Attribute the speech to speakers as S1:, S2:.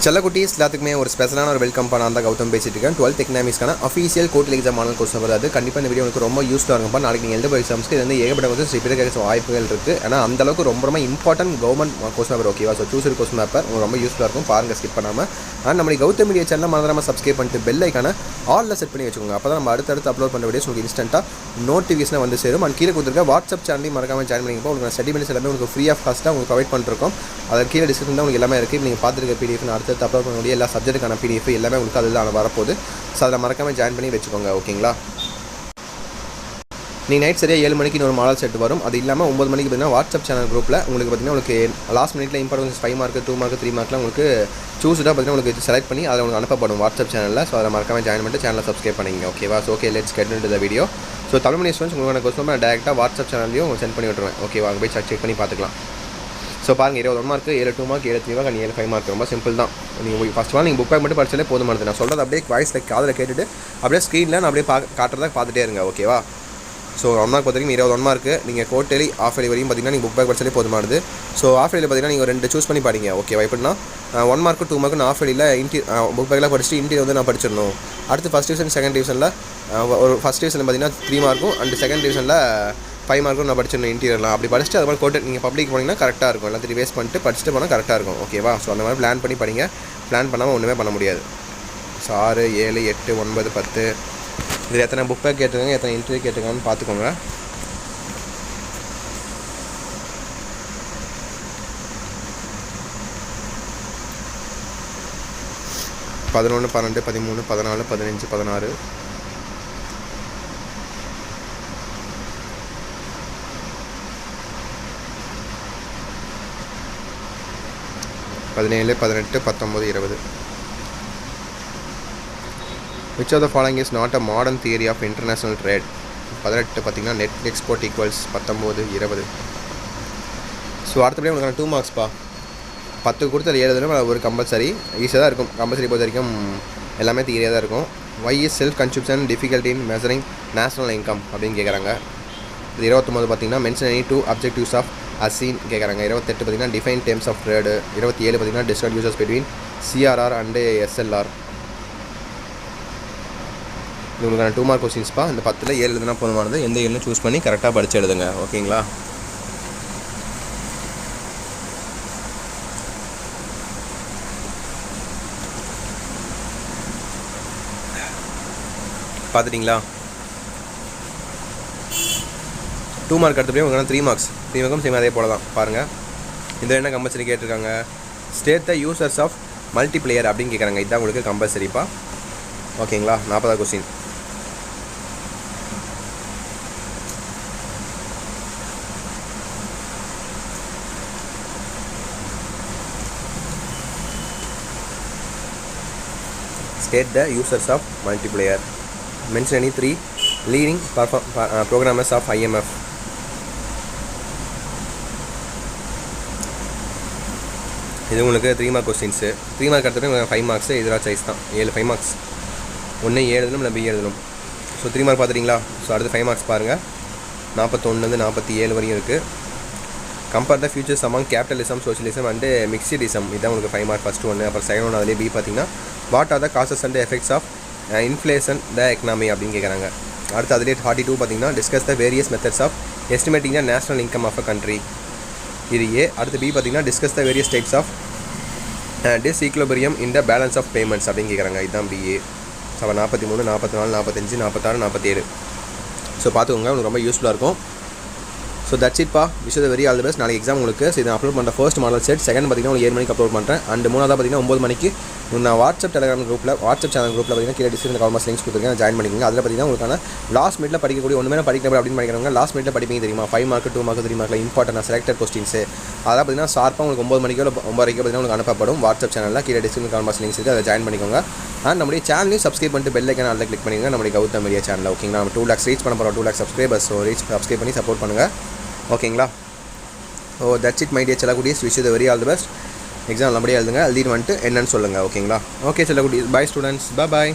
S1: செல்லக்குட்டீஸ் எல்லாத்துக்குமே ஒரு ஸ்பெஷலான ஒரு வெல்கம் பண்ண அந்த கௌதம் பேசிட்டு இருக்கேன். 12th எக்கனாமிக்ஸ்க்கான அஃபீஷியல் கோர்ட்டில் எக்ஸாம் மாடல் கொஸ்டின் வராது. கண்டிப்பாக இந்த வீடியோ உங்களுக்கு ரொம்ப யூஸ்ஃபுல்லாக இருக்கும்ப்பா. நாளைக்கு நீங்கள் எழுத போய் எக்ஸாம்ஸ்க்கு இது வந்து ஏகப்பட்ட வந்து ரிப்பீட் கேட்க வாய்ப்புகள் இருக்குது. ஏன்னா அந்தளவுக்கு ரொம்ப இம்பார்ட்டன்ட் கவர்மெண்ட் கொஸ்டின் பேப்பர். ஓகேவா? ஸோ சூஸ் கொஸ்டின் பேப்பர் உங்களுக்கு ரொம்ப யூஸ்ஃபுல்லாக இருக்கும். பாருங்கள், ஸ்கிப் பண்ணாமல். ஆனால் நம்மளுடைய கௌதம் மீடியா சேனல் மறந்துடாமல் சப்ஸ்கிரைப் பண்ணிட்டு பெல் ஐக்கான ஆலில் செட் பண்ணி வச்சுக்கோங்க. அப்போ தான் நம்ம அடுத்தடுத்து அப்லோட் பண்ண வீடியோஸ் உங்களுக்கு இன்ஸ்டன்ட்டாக நோட்டிஃபிகேஷன் வந்து சேரும். அண்ட் கீழே கொடுத்துருக்க வாட்ஸ்அப் சேனலையும் மறக்காமல் ஜாயின் பண்ணிங்கப்போ உங்களுக்கு ஸ்டடி மெட்டீரியல்ஸ் எல்லாமே உங்களுக்கு ஃப்ரீ ஆஃப் காஸ்ட்டாக உங்களுக்கு ப்ரொவைட் பண்ணிருக்கோம். அதை கீழே டிஸ்கிரிப்ஷன் தான் உங்களுக்கு எல்லாமே இருக்குது. நீங்கள் பார்த்துருக்க பிடிஎஃப் அடுத்தடுத்து அப்லோட் பண்ணக்கூடிய எல்லா சப்ஜெக்ட்டுக்கான பிடிஎஃப் எல்லாமே உங்களுக்கு அதில் வரப்போகுது. ஸோ அதில் மறக்காமல் ஜாயின் பண்ணி வச்சுக்கோங்க. ஓகேங்களா? நீங்கள் நைட் சரியாக 7 மணிக்கு ஒரு மாடல் செட் வரும். அது இல்லாமல் 9 மணிக்கு பார்த்தீங்கன்னா வாட்ஸ்அப் சேனல் குரூப்பில் உங்களுக்கு பார்த்தீங்கன்னா உங்களுக்கு லாஸ்ட் மினிட்ல இம்பார்ட்டன்ஸ் 5 மார்க் 2 மார்க் 3 மார்க்லாம் உங்களுக்கு சூஸ்டாக பார்த்தீங்கன்னா உங்களுக்கு செலக்ட் பண்ணி அதில் உங்களுக்கு அனுப்பப்படும் வாட்ஸ்அப் சேனலில். ஸோ அதில் மறக்காமல் ஜாயின் பண்ணிட்டு சேனலை சப்ஸ்கிரைப் பண்ணிங்க. ஓகேவா? So okay, let's get into the video. So Tamil medium students உங்களுக்கான கொஸ்டின் நான் டேரெக்டாக வாட்ஸ்அப் சேனல்லையும் உங்களுக்கு சென்ட் பண்ணி விட்டுருவேன். ஓகேவா? அங்கே போய் செக் பண்ணி பார்த்துக்கலாம். ஸோ பாருங்கள், 21 mark 7 2 mark 7 3 mark and 7 5 mark. ரொம்ப சிம்பிள் தான். நீங்கள் ஃபஸ்ட் ஆல் நீங்கள் புக் பேக் மட்டும் படிச்சாலே போதுமானது. நான் சொல்கிறது அப்படியே வாய்ஸ் காதில் கேட்டுட்டு அப்படியே ஸ்க்ரீனில் நான் அப்படியே காட்டுறதா பார்த்துட்டே இருங்க. ஓகேவா? ஸோ 1 மார்க் பொறுத்த வரைக்கும் 21 மார்க்கு நீங்கள் கோர்ட்டலி ஆஃப் இயர்லி வரையும் பார்த்தீங்கன்னா நீங்கள் புக் பேக் படிச்சாலே போதுமானது. ஸோ ஆஃப் இயர்லி பார்த்தீங்கன்னா நீங்கள் 2 சூஸ் பண்ணி படிங்க. ஓகேவா? எப்படின்னா 1 மார்க்கு 2 மார்க்கு நான் ஆஃப் இயர்லியில் புக் பேக்கில் படிச்சுட்டு இன்டீரியர் வந்து நான் படிச்சிடணும். அடுத்து ஃபஸ்ட் டிவிஷன் செகண்ட் டிவிஷனில் ஒரு ஃபஸ்ட் டிவிஷனில் பார்த்தீங்கன்னா 3 மார்க்கும் அண்ட் செகண்ட் டிவிஷனில் 5 மார்க்கும் நான் படிச்சிடணும் இன்டீரியர்லாம். அப்படி படிச்சுட்டு அது மாதிரி கோர்ட்டு நீங்கள் பப்ளிக் போனீங்கன்னா கரெக்டாக இருக்கும். எல்லாத்தையும் வேஸ்ட் பண்ணிட்டு படிச்சுட்டு போனால் கரெக்டாக இருக்கும். ஓகேவா? ஸோ அந்த மாதிரி பிளான் பண்ணி படிங்க. பிளான் பண்ணாமல் ஒன்றுமே பண்ண முடியாது. ஸோ 6 7 8 9 10 இதில் எத்தனை புக் பேக் கேட்டுருக்காங்க, எத்தனை இன்டர்வியூ கேட்டுருக்காங்கன்னு பார்த்துக்கோங்க. பதினொன்று 12 13 14 15 16 17 18 19 20. Which of the following is not a modern theory of international trade? 18 பார்த்தீங்கன்னா நெட் எக்ஸ்போர்ட் ஈக்குவல்ஸ் 19 20. ஸோ அடுத்தபடியே உங்களுக்கு 2 மார்க்ஸ்ப்பா. 10 கொடுத்து 7 எழுதணும். ஒரு கம்பல்சரி ஈஸியாக தான் இருக்கும். கம்பல்சரி பொறுத்த வரைக்கும் எல்லாமே தியரியாக தான் இருக்கும். Why is self consumption difficulty in measuring national income அப்படின்னு கேட்குறாங்க. இது 29 பார்த்தீங்கன்னா mention any 2 objectives of ASEAN கேட்குறாங்க. 28 பார்த்தீங்கன்னா டிஃபைன் டேர்ம்ஸ் ஆஃப் ட்ரேடு. 27 பார்த்தீங்கன்னா discount users between CRR and SLR. இது உங்களுக்கான 2 மார்க் கொஸ்டின்ஸ்ப்பா. இந்த 10ல் 7 எழுதுனா போதுமானது. எந்த 7 சூஸ் பண்ணி கரெக்டாக படித்து எழுதுங்க. ஓகேங்களா? பார்த்துட்டிங்களா? 2 மார்க் அடுத்தபடியே உங்களுக்கு 3 மார்க்ஸ். 3 மார்க்கும் சேம் அதே போல தான். பாருங்கள், இந்த என்ன கம்பல்சரி கேட்டிருக்காங்க? State the users of multiplier அப்படின்னு கேட்குறாங்க. இதுதான் உங்களுக்கு கம்பல்சரிப்பா. ஓகேங்களா? 40வது question. State the users of multiplier. Mention any 3 leading programmers of IMF. இது உங்களுக்கு 3 மார்க் கொஸ்டின்ஸு. 3 மார்க் அடுத்தது 5 மார்க்ஸு. இதெல்லாம் சாய்ஸ் தான். 7 5 மார்க்ஸ். ஒன்று ஏ எழுதணும், இல்லை பி எழுதணும். So 3 mark பார்த்துட்டிங்களா? ஸோ அடுத்து 5 மார்க்ஸ் பாருங்கள். 41 47 வரையும் இருக்குது. Compare the features among capitalism socialism and mixedism. இதுதான் உங்களுக்கு 5 மார்க் ஃபஸ்ட்டு ஒன்று. அப்புறம் செகண்ட் ஒன்று அதிலே பி பார்த்தீங்கன்னா what are the causes and effects of inflation the economy அப்படின்னு கேட்குறாங்க. அடுத்து அதிலே 42 பார்த்தீங்கன்னா discuss the various methods of estimating the national income of a country. இது ஏ. அடுத்து பி பார்த்தீங்கன்னா discuss the various types of disequilibrium in the balance of payments அப்படின்னு கேட்குறாங்க. இதுதான் பிஏ. ஸோ 43 44 45 46 47. ஸோ பார்த்துக்கோங்க, உங்களுக்கு ரொம்ப யூஸ்ஃபுல்லாக இருக்கும். ஸோ தட்ஸ் இட் பா. Wish the very all the best. நாளைக்கு எக்ஸாம் உங்களுக்கு. ஸோ இதை அப்லோட் பண்ணுற ஃபர்ஸ்ட் மாடல் செட். செகண்ட் பார்த்தீங்கன்னா உங்களுக்கு 7 மணிக்கு அப்லோட் பண்ணுறேன். அண்ட் 3வது பார்த்தீங்கன்னா 9 மணிக்கு நான் வாட்ஸ்அப் டெலிகிராம் குரூப்பில் வாட்ஸ்அப் சேனல் குரூப்பில் பார்த்தீங்கன்னா கீழே டிஸ்கிரிப்ஷன் கால்மாஸ் லிங்க்ஸ் கொடுத்துருக்கேன். ஜாயின் பண்ணிக்கோங்க. அதில் பார்த்தீங்கன்னா உங்களுக்கான லாஸ்ட் மினிட்ல படிக்கக்கூடிய ஒன்றுமே படிக்கணும் அப்படின்னு படிக்கிறவங்க லாஸ்ட் மினிட்ல படிப்பீங்க தெரியுமா? 5 மார்க் 2 மார்க் 3 மார்க்கில் இம்பார்ட்டன்ட் செலக்டட் கொஸ்டின்ஸு. அதெல்லாம் பார்த்தீங்கன்னா ஷார்ப்பாக உங்களுக்கு 9 மணிக்கோ 9 வரைக்கும் பார்த்தீங்கன்னா உங்களுக்கு அனுப்பப்படும் வாட்ஸ்அப் சேனலில். கீழே டிஸ்கிரிப்ஷன் கால்மாஸ் லிங்க்ஸ் இருக்குது. அதை ஜாயின் பண்ணிக்கோங்க. அண்ட் நம்மளுடைய சேனலையும் சப்ஸ்கிரைப் பண்ணிட்டு பெல் ஐக்கான அதில் கிளிக் பண்ணிக்கோங்க. நம்மளுடைய கௌதம் மீடியா சேனல். ஓகேங்களா? நம்ம 2 lakhs ரீச் பண்ண போகிறோம். 2 lakhs சப்ஸ்கிரைபர்ஸ். ஸோ சப்ஸ்கிரைப் பண்ணி சப்போர்ட் பண்ணுங்கள். ஓகேங்களா? So that's it my dear செல்லக்குட்டீஸ். Wish you the very all the best. Exam நல்லபடியாக எழுதுங்க. எழுதிட்டு வந்துட்டு என்னன்னு சொல்லுங்கள். ஓகேங்களா? ஓகே செல்லக்குட்டீஸ். Bye students. பாய்.